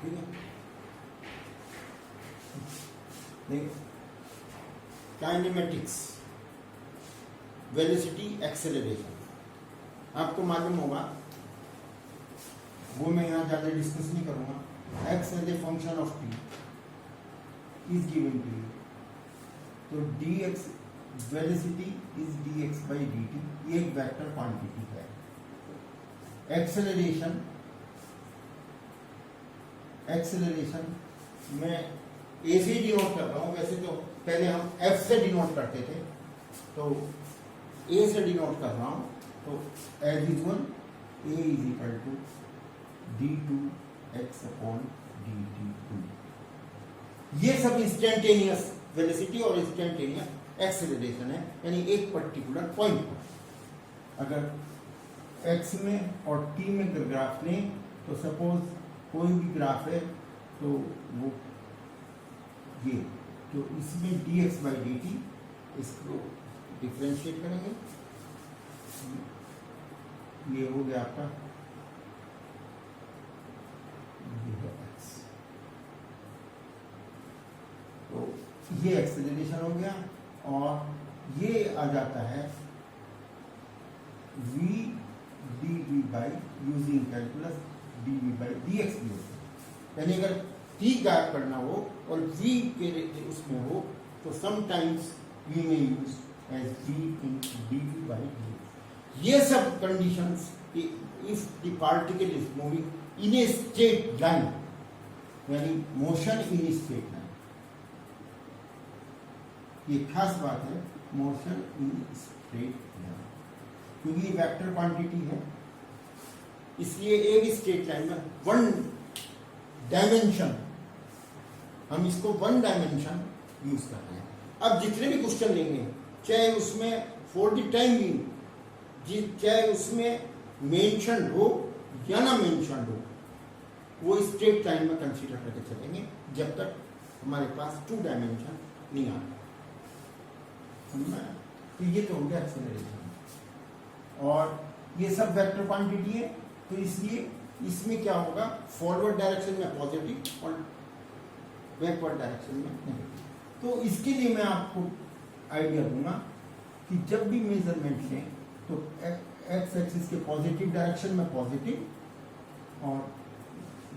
ठीक है, देखिए काइनेमेटिक्स, वेलोसिटी, एक्सेलरेशन, आपको मालूम होगा, वो मैं यहाँ ज़्यादा डिस्कस नहीं करूँगा। X as a function of t is given to you, तो d x velocity is d x by d t, ये एक वेक्टर क्वांटिटी है। एक्सेलरेशन, एक्सेलरेशन मैं ए से डिनोट कर रहा हूँ, वैसे तो पहले हम एफ से डिनोट करते थे, तो ए से डिनोट कर रहा हूँ, तो as usual a is equal to d two x upon d t two. ये सब इंस्टेंटेनियस वेलोसिटी और इंस्टेंटेनियस एक्सेलरेशन है, यानी एक पर्टिकुलर पॉइंट पर अगर एक्स में और टी में ग्राफ लें, तो सपोज कोई भी ग्राफ है, तो वो ये, तो इसमें D x by d T, इसको डिफ्रेंशिएट करेंगे, ये हो गया आपका एक्स, तो ये एक्सेलरेशन हो गया, और ये आ जाता है v dv by using calculus dv by dx भी होता है, यानी अगर t गायब करना हो और v के उसमें हो, तो sometimes we may use as v in dv by dx। ये सब conditions, if the particle is moving in a straight line, यानी motion in a straight line, ये खास बात है, मोशन इन स्ट्रेट लाइन, क्योंकि ये वेक्टर क्वांटिटी है, इसलिए एक स्ट्रेट लाइन में वन डायमेंशन, हम इसको वन डायमेंशन यूज कर रहे हैं। अब जितने भी क्वेश्चन लेंगे, चाहे उसमें फॉर द टाइम बीइंग, चाहे उसमें मेंशन हो या ना मेंशन हो, वो स्ट्रेट लाइन में कंसीडर करके चलेंगे, जब तक हमारे पास टू डायमेंशन नहीं आता। तो ये तो हो गया एक्सेलरेशन, और ये सब वेक्टर क्वांटिटी है, तो इसलिए इसमें क्या होगा, फॉरवर्ड डायरेक्शन में पॉजिटिव और बैकवर्ड डायरेक्शन में नेगेटिव। तो इसके लिए मैं आपको आइडिया दूंगा कि जब भी मेजरमेंट लें, तो एक्स एक्सिस के पॉजिटिव डायरेक्शन में पॉजिटिव और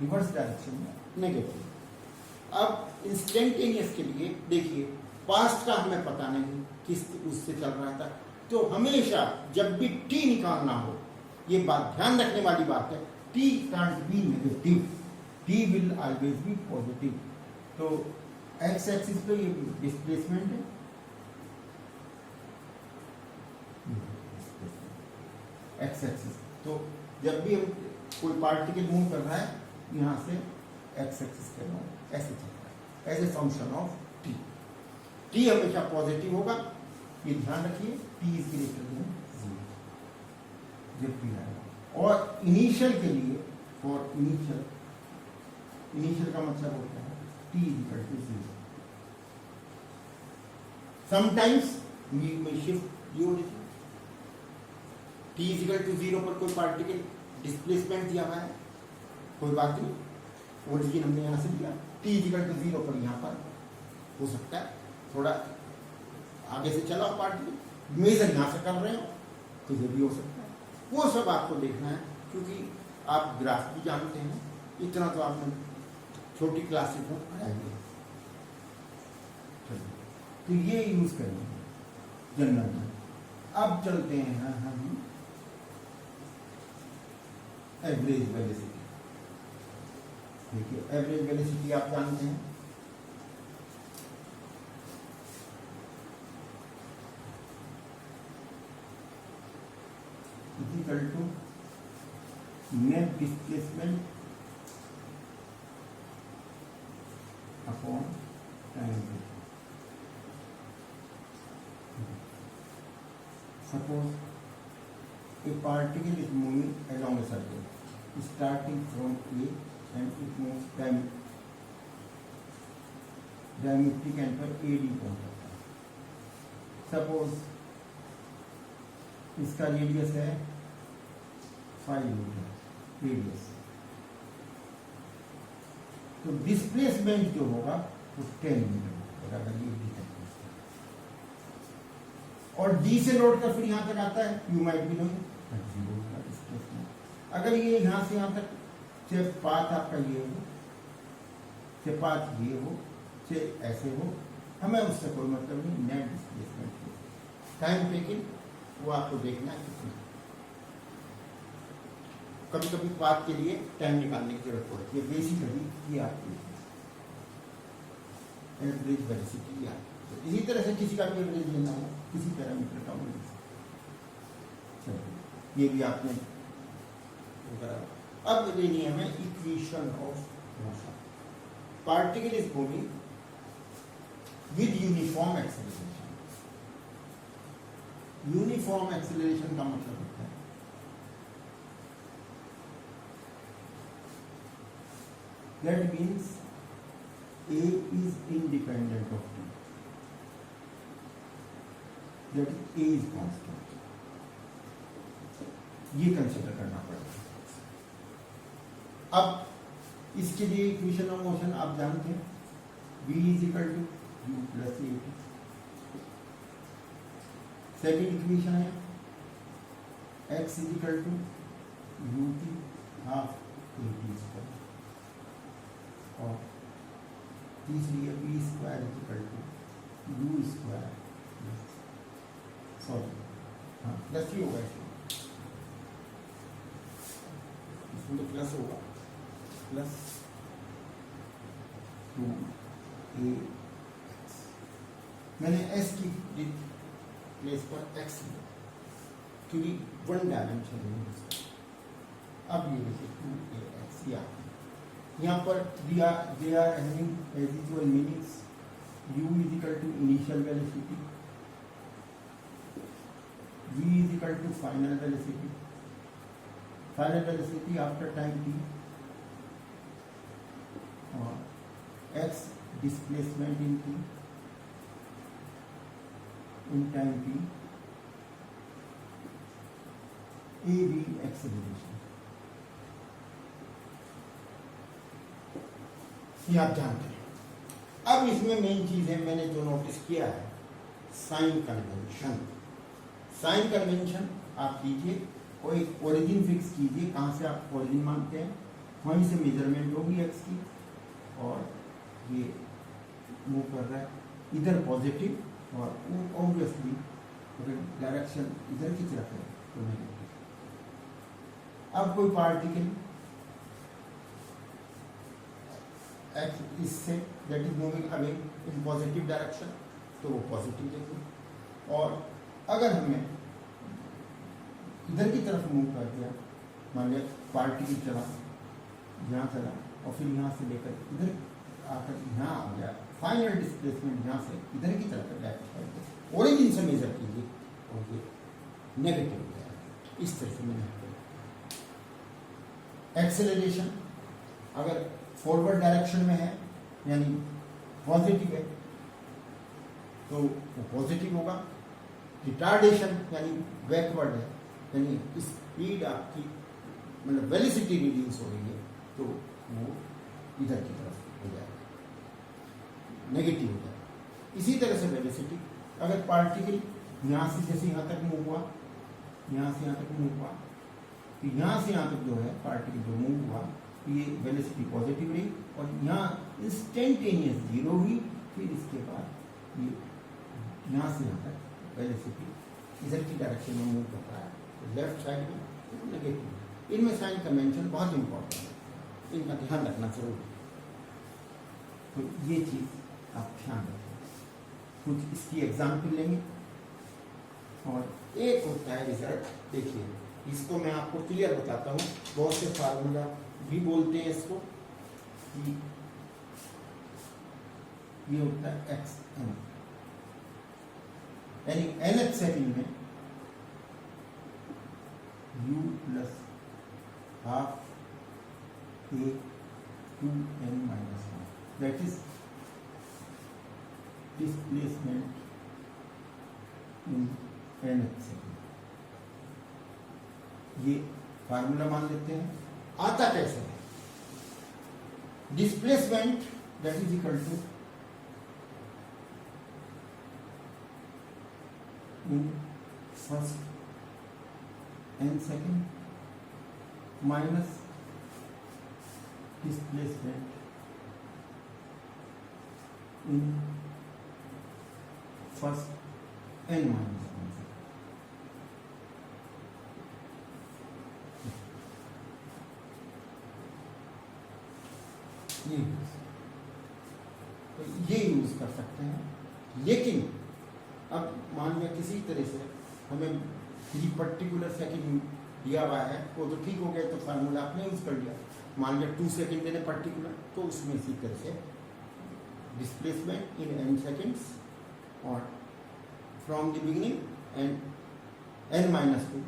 रिवर्स डायरेक्शन में नेगेटिव। अब इंस्टेंटेनियस के लिए देखिए, पास्ट का हमें पता नहीं किस उससे चल रहा था, तो हमेशा जब भी टी निकालना हो, ये बात ध्यान रखने वाली बात है, T can't be negative, T will always be positive. तो एक्स एक्सिस पे ये डिस्प्लेसमेंट है, एक्स एक्सिस, तो जब भी हम कोई पार्टिकल मूव कर रहा है, यहाँ से एक्स एक्सिस के अराउंड ऐसे चल रहा है, as a function of t. T हमेशा पॉजिटिव होगा, ये ध्यान रखिए, टी इज ग्रेटर देन 0 जब टी आएगा। और इनिशियल के लिए, फॉर इनिशियल, इनिशियल का मतलब होता है t is equal to 0। Sometimes we may shift the origin, t is equal to 0 पर कोई पार्टिकल डिस्प्लेसमेंट दिया हुआ है, कोई बात नहीं, ओरिजिन हमने यहाँ से दिया, टी इज इक्वल टू 0 पर यहाँ पर हो सकता है थोड़ा आगे से चला पार्टिकल, मेजर यहाँ से कर रहे हो, तो ये भी हो सकता है। वो सब आपको देखना है, क्योंकि आप ग्राफ भी जानते हैं, इतना तो आपने छोटी क्लासेस में पढ़ाएंगे, तो ये यूज करेंगे जनरल में। अब चलते हैं हम एवरेज वेलोसिटी। देखिए, एवरेज वेलोसिटी आप जानते हैं, equal to net displacement upon time. Suppose a particle is moving along a circle, starting from A, and it moves diametric end पर AD पहुंच जाता है। सपोज इसका रेडियस है 5 मीटर रेडियस, तो डिस्प्लेसमेंट जो होगा वो 10 मीटर होगा अगर ये डी तक पहुंचता है। और डी से लौट कर फिर यहाँ तक आता है, you might be knowing zero का डिस्प्लेसमेंट। अगर ये यहाँ से यहाँ तक चाहे पाथ आपका ये हो, चाहे पाथ ये हो, चाहे ऐसे हो, हमें उससे कोई मतलब नहीं, नेट डिस्प्लेसमेंट टाइम टेकिंग वो आपको देखना है कितना। कभी कभी पाथ के लिए टाइम निकालने की जरूरत पड़ती है, बेसिकली ये आपकी एवरेज वेलोसिटी या तो इसी तरह से किसी का भी एवरेज लेना हो किसी पैरामीटर का मिल सकता है। ये भी आपने अब लेनी है हमें equation of motion. Particle is moving with uniform acceleration. Uniform acceleration का मतलब होता है that means A is independent of T, that is A is constant। ये कंसिडर करना पड़ेगा। अब इसके लिए इक्वेशन ऑफ मोशन आप जानते हैं, V is equal to U plus a t. Second equation है X is equal to u t half a t square, और तीसरी है b square is equal to u square, sorry हाँ plus ही होगा इसमें तो प्लस होगा, प्लस 2ax। मैंने s की प्लेस पर x लिया क्योंकि वन डायमेंशन है। अब ये देखिए 2ax या यहाँ पर they are having as usual meanings। u is equal to initial velocity, v is equal to final velocity after time t, और x displacement in t in time t, a b acceleration। ये आप जानते हैं। अब इसमें main चीज है मैंने जो नोटिस किया है, साइन कन्वेंशन। साइन कन्वेंशन आप कीजिए, कोई ओरिजिन फिक्स कीजिए, कहाँ से आप ओरिजिन मानते हैं वहीं से मेजरमेंट होगी एक्स की, और ये मूव कर रहा है इधर पॉजिटिव, और ऑब्वियसली अगर डायरेक्शन इधर की तरफ है तो नेगेटिव। अब कोई पार्टिकल एक्स इससे that is moving away in positive direction तो वो पॉजिटिव देखें, और अगर हमें इधर की तरफ मूव कर दिया, मान लिया पार्टिकल चला यहाँ चला और फिर यहाँ से लेकर इधर आकर यहाँ आ गया, फाइनल डिस्प्लेसमेंट यहाँ से इधर की तरफ लेफ्ट साइड ओरिजिन से मेजर कीजिए और ये नेगेटिव हो जाएगा। इस तरह से मैंने एक्सेलरेशन अगर फॉरवर्ड डायरेक्शन में है यानी पॉजिटिव है तो वो पॉजिटिव होगा, रिटार्डेशन यानी बैकवर्ड है यानी स्पीड आपकी मतलब वेलोसिटी रिड्यूस हो रही है तो वो इधर की तरफ हो जाएगा, नेगेटिव हो जाएगा। इसी तरह से वेलोसिटी अगर पार्टिकल यहाँ से जैसे यहाँ तक मूव हुआ, यहाँ से यहाँ तक मूव हुआ, तो यहाँ से यहाँ तक जो है पार्टिकल जो मूव हुआ ये वेलोसिटी पॉजिटिव रही और यहाँ इंस्टेंटेनियस जीरो हुई, फिर इसके बाद ये यहाँ से यहाँ तक वेलोसिटी इधर की डायरेक्शन में मूव कर रहा है, तो लेफ्ट साइड में नेगेटिव। इनमें साइन कन्वेंशन बहुत इंपॉर्टेंट है, इनका ध्यान रखना जरूरी है। तो ये चीज़ आप ध्यान रखें। कुछ इसकी एग्जाम्पल लेंगे और एक होता है रिजल्ट, देखिए इसको मैं आपको क्लियर बताता हूँ, बहुत से फार्मूला भी बोलते हैं इसको कि ये होता है एक्स एन, यानी nth सेकंड में u plus half a 2n minus 1 that is displacement in nth second. ये फार्मूला मान लेते हैं। आता कैसे है, displacement that is equal to in first and second minus displacement in first n minus one. ये use कर सकते हैं, लेकिन अब मान लिया किसी तरह से हमें 3 पर्टिकुलर सेकंड दिया हुआ है, वो तो ठीक हो गया, तो फार्मूला आपने यूज कर लिया। मान लिया 2 सेकंड देने पर्टिकुलर, तो उसमें इसी तरह से डिस्प्लेसमेंट इन n सेकंड्स और from the beginning and n minus 2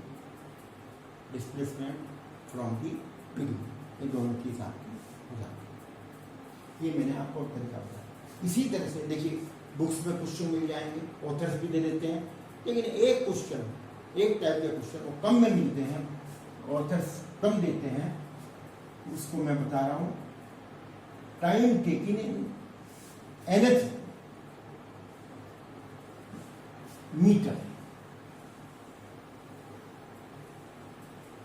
displacement from the beginning, ये दोनों की हिसाब की हो जाती है। ये मैंने आपको तरीका बताया। इसी तरह से देखिए बुक्स में क्वेश्चन मिल जाएंगे, ऑथर्स भी दे देते हैं, लेकिन एक क्वेश्चन, एक टाइप के क्वेश्चन वो कम में मिलते हैं, ऑथर्स कम देते हैं, उसको मैं बता रहा हूँ। Time taking in nth metre,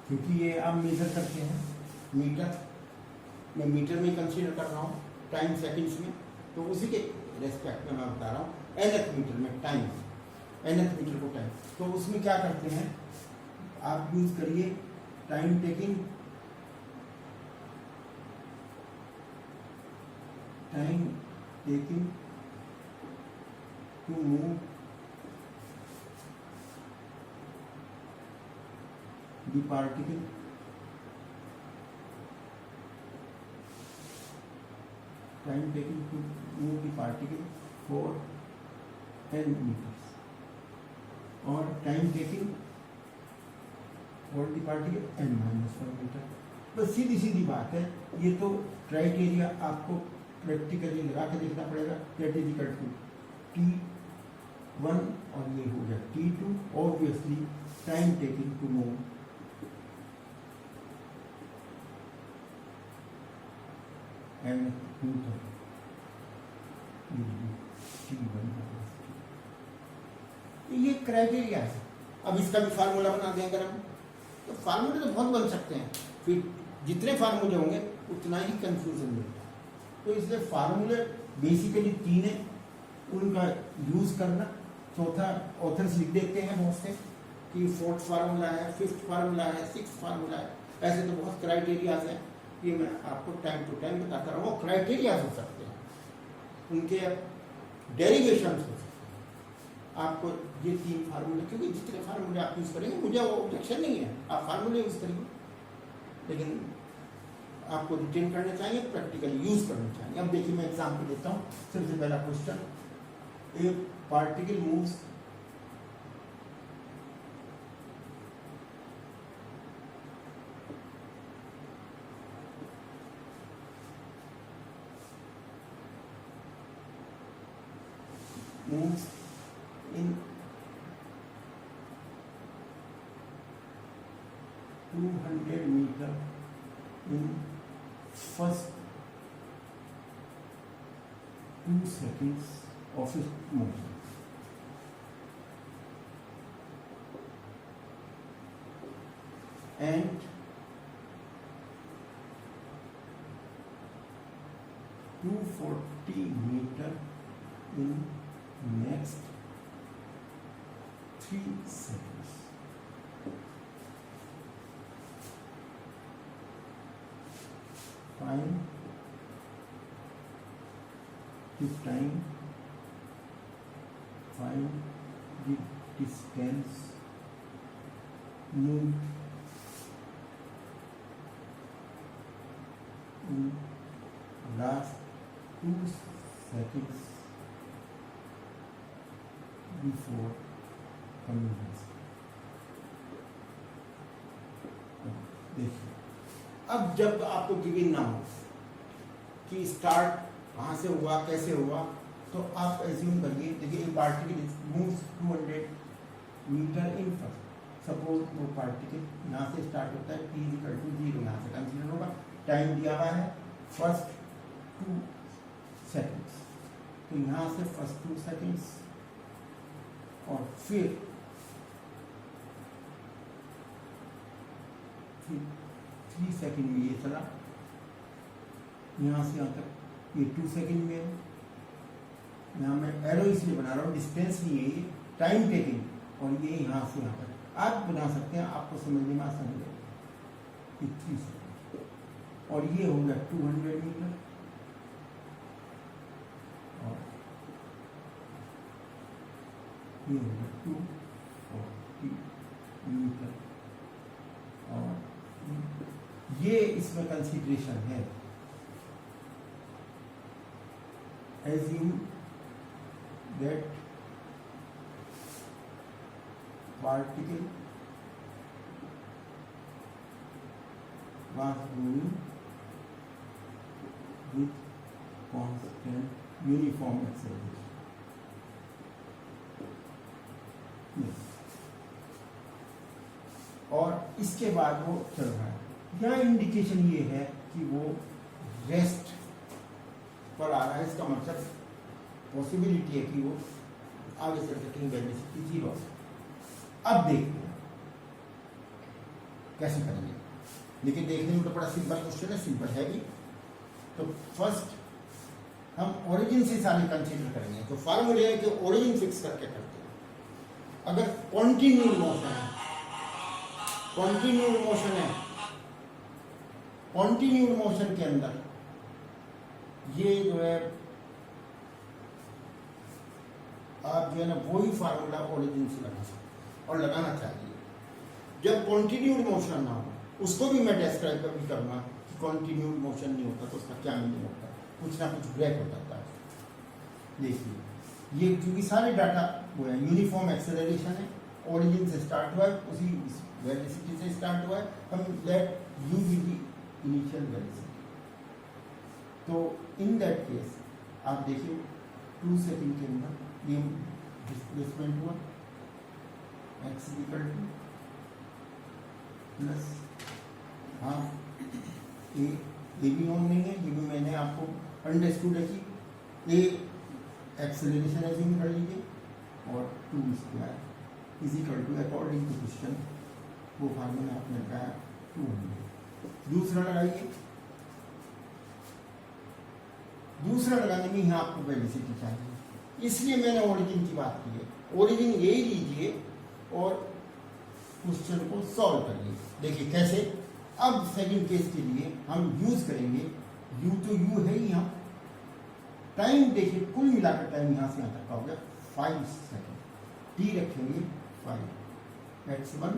क्योंकि ये आप मेजर करते हैं मीटर, मैं मीटर में कंसीडर कर रहा हूँ टाइम सेकंड्स में, तो उसी के रेस्पेक्ट में मैं बता रहा हूँ nth मीटर में टाइम, nth मीटर को टाइम। तो उसमें क्या करते हैं आप, यूज करिए time taking to move the particle time taken to move the particle for 10 meters or time taken for the particle n minus 1 meter। बस सीधी सीधी बात है, ये तो क्राइटेरिया आपको प्रैक्टिकली लगा के देखना पड़ेगा। That is equal to T1 और ये हो गया T2, obviously time taking to move and metre ये क्राइटेरिया है। अब इसका भी फार्मूला बना दें अगर हम, तो फार्मूले तो बहुत बन सकते हैं, फिर जितने फार्मूले होंगे उतना ही कंफ्यूजन मिलता है। तो इसलिए फार्मूले बेसिकली 3 है, उनका यूज करना। चौथा ऑथर्स लिख देते हैं बहुत से कि 4th फार्मूला है, 5th फार्मूला है, 6th फार्मूला है, ऐसे तो बहुत क्राइटेरियाज हैं। ये मैं आपको टाइम टू टाइम बताता रहा हूँ। क्राइटेरियाज हो सकते हैं, उनके डेरिवेशन हो सकते हैं। आपको ये 3 फार्मूले, क्योंकि जितने फार्मूले आप यूज करेंगे, मुझे वो ऑब्जेक्शन नहीं है, आप फार्मूले यूज करेंगे, लेकिन आपको रिटेन करने चाहिए, प्रैक्टिकली यूज करने चाहिए। अब देखिए मैं एग्जाम्पल देता हूँ। सबसे पहला question, A particle moves in 200 meter in first 2 seconds of its motion. And 240 meter in next 3 seconds. Find the time, find the distance moved in last 2 seconds before convergence. देखिए, अब जब आपको गिवन ना हो कि स्टार्ट कहाँ से हुआ, कैसे हुआ, तो आप एज्यूम करिए। देखिए एक particle moves 200 metre in first, suppose वो पार्टिकल यहाँ से स्टार्ट होता है, t = 0 यहाँ से कंसीडर होगा, टाइम दिया हुआ है फर्स्ट 2 सेकेंड्स। तो यहाँ से फर्स्ट 2 सेकेंड्स और फिर 3 सेकेंड में ये चला, यहाँ से यहाँ तक ये 2 सेकेंड में है। यहाँ मैं एरो इसलिए बना रहा हूँ, डिस्टेंस नहीं है ये, टाइम टेकिंग, और ये यहाँ से यहाँ तक आप बना सकते हैं, आपको समझने में आसान है। 3 सेकेंड और ये हो गया 200 मीटर और ये हो गया 240 मीटर। और ये इसमें कंसीडरेशन है। Assume that particle was moving with constant uniform acceleration. Yes. और इसके बाद वो चल रहा है। यहाँ इंडिकेशन ये है कि वो रेस्ट पर आ रहा है, इसका मतलब पॉसिबिलिटी है कि वो आगे चल सकेंगे वेलोसिटी 0। अब देखते हैं कैसे करेंगे, लेकिन देखने में तो बड़ा सिंपल क्वेश्चन है, सिंपल है भी। तो फर्स्ट हम ओरिजिन से सारे कंसीडर करेंगे। तो फार्मूले है कि ओरिजिन फिक्स करके करते हैं। अगर कॉन्टिन्यूड मोशन है, कॉन्टिन्यूड मोशन है, कॉन्टिन्यूड मोशन के अंदर ये जो है आप जो है ना वही फार्मूला ओरिजिन से लगा सकते और लगाना चाहिए। जब कॉन्टिन्यूड मोशन ना हो, उसको भी मैं डिस्क्राइब कभी करूँगा कि कॉन्टिन्यूड मोशन नहीं होता तो उसका क्या मीनिंग होता है, कुछ ना कुछ ब्रेक हो जाता है। देखिए ये क्योंकि सारे डाटा वो है, यूनिफॉर्म एक्सेलरेशन है, ओरिजिन से स्टार्ट हुआ है, उसी वेलोसिटी से स्टार्ट हुआ है। हम let you be the initial velocity. तो इन दैट केस आप देखिए 2 सेकेंड के अंदर ये डिस्प्लेसमेंट हुआ, एक्स इक्वल टू प्लस ए भी ऑन नहीं है, ये भी मैंने आपको अंडरस्टूड है कि ए एक्सेलरेशन एज्यूम कर लीजिए और 2 square is equal to according to question वो फार्मूला आपने लगाया 200। दूसरा लगाइए, दूसरा लगाने में यहाँ आपको वेलोसिटी चाहिए, इसलिए मैंने ओरिजिन की बात की है। ओरिजिन यही लीजिए और क्वेश्चन को सॉल्व करिए। देखिए कैसे। अब सेकंड केस के लिए हम यूज करेंगे यू, तो यू है ही यहाँ। टाइम देखिए कुल मिलाकर टाइम यहाँ से यहाँ तक का हो गया 5 सेकेंड। टी रखेंगे 5, x1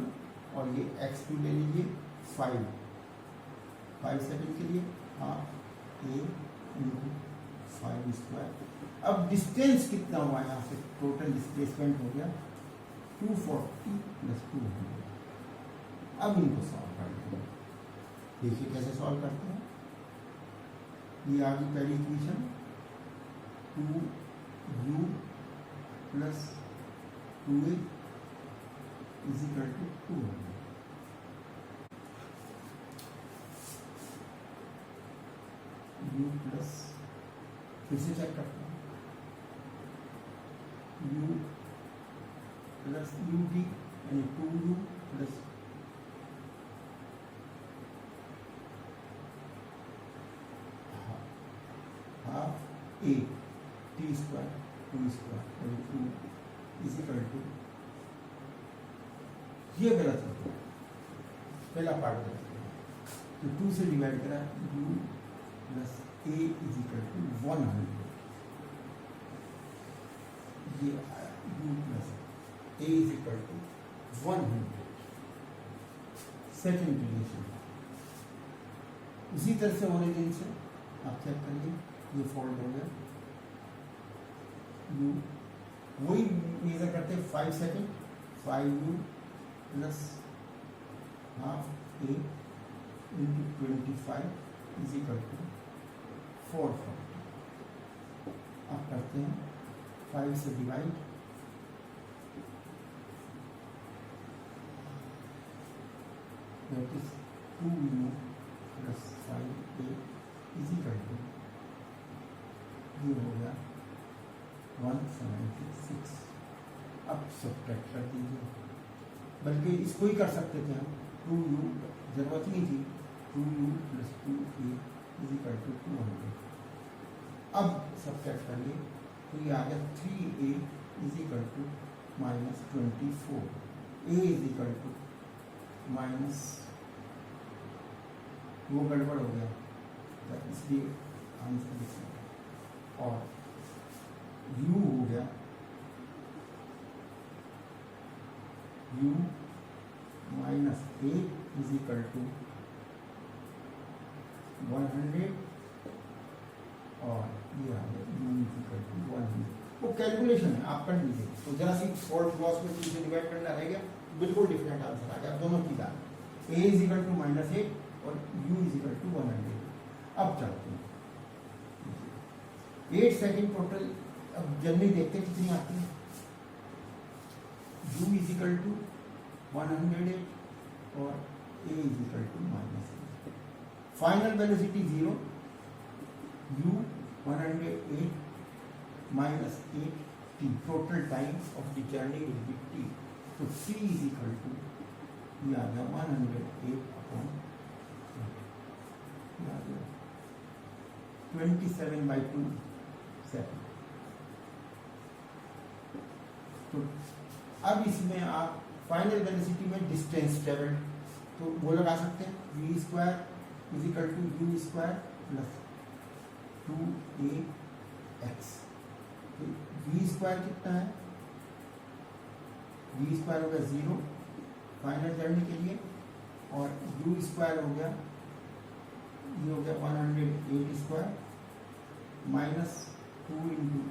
और ये x2 ले लीजिए 5 सेकेंड के लिए हाफ ए इंटू 5 स्क्वायर। अब डिस्टेंस कितना हुआ यहाँ से, टोटल डिस्प्लेसमेंट हो गया 240 प्लस 200। अब इनको सॉल्व कर देंगे। देखिए कैसे सॉल्व करते हैं। ये आ गई पहली equation 2u plus 2a is equal to 200। u plus, फिर से चेक करते हैं, u प्लस यू टी यानी 2u plus half a t square 2 square यानी 2 इज इक्वल टू, ये गलत हो गया, पहला पार्ट गलत है। तो 2 से डिवाइड करा u plus a is equal to 100। ये u plus a is equal to 100। Second relation उसी तरह से ओरिजिन से आप चेक करिए, ये फोल्ड हो गया। u वही मेजर करते 5 second, 5u plus half a into 25 is equal to 440। अब करते हैं 5 से divide, that is 2u plus 5a is equal to ये हो गया 176। अब सब्ट्रैक्ट कर दीजिए, बल्कि इसको ही कर सकते थे हम, 2u जरूरत नहीं थी, 2u + 2a = 200। अब सब्ट्रैक्ट करिए तो ये आ गया 3a = -24, a माइनस, वो गड़बड़ हो गया तो इसलिए आंसर लिख सकते, और u हो गया u - 8 = 100, और ये आ गया u = 100। वो कैलकुलेशन है, आप कर लीजिए। तो जरा सी सॉल्ट लॉस में 3 से डिवाइड करना रह गया, बिल्कुल डिफरेंट आंसर आ गया दोनों की बात। a = -8 और u = 100। अब चलते हैं 8 सेकेंड टोटल। अब जल्दी देखते हैं कितनी आती है। u = 108 और a = -8। Final velocity 0, u 108 -8 t, total time of the journey will be t। तो c = ये आ गया 108/27/2 सेकंड। तो अब इसमें आप फाइनल वेलोसिटी में डिस्टेंस ट्रेवल तो वो लगा सकते हैं, v² = u² + 2ax। तो v² कितना है, v² हो गया 0 फाइनल जर्नी के लिए, और u² हो गया, ये हो गया 108² -2 ×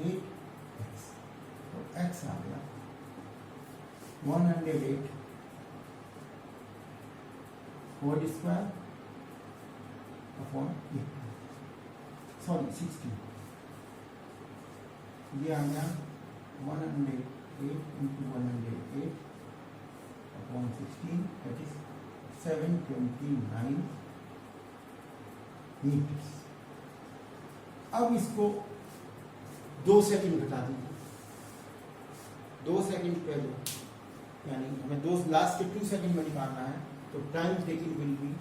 8x। तो x आ गया 108 होल स्क्वायर अपॉन 60। ये आ गया 108 × 108 अपॉन 16, दैट इज 729 मीटर्स। अब इसको 2 सेकंड घटा दीजिए, 2 सेकंड पहले, यानी हमें 2 लास्ट के 2 सेकंड में निकालना है, तो टाइम टेकिंग विल बी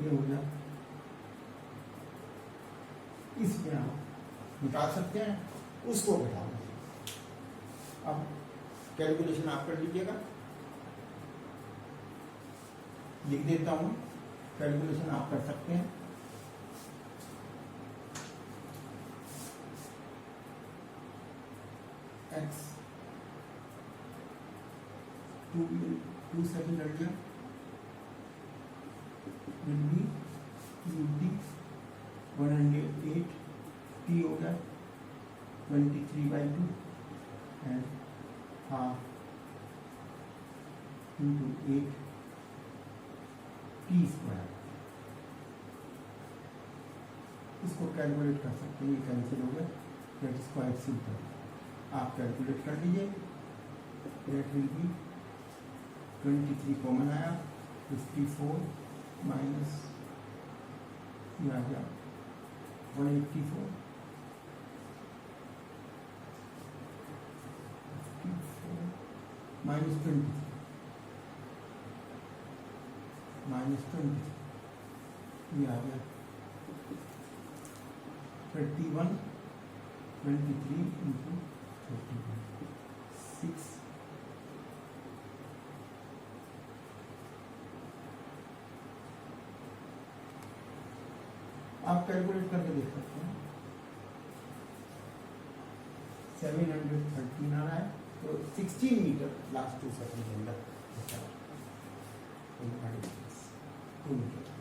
ये हो गया। इसमें आप निकाल सकते हैं, उसको घटा दीजिए। अब कैलकुलेशन आप कर लीजिएगा, लिख देता हूं, कैलकुलेशन आप कर सकते हैं। x 2 सेकंड लग गया, will be ut 108 t हो गया 23/2 and half into 8 t square. इसको कैलकुलेट कर सकते हैं, ये कैंसिल हो गया, दैट इज क्वाइट सिंपल। आप कैलकुलेट कर लीजिए, दैट विल बी 23 कॉमन आया, 54 माइनस ये आ गया 184 -20 ये आ गया 31 23 into 31 6। आप कैलकुलेट करके देख सकते हैं, 713 आ रहा है, तो 16 मीटर लास्ट 2 सेकंड के अंदर 2 मीटर।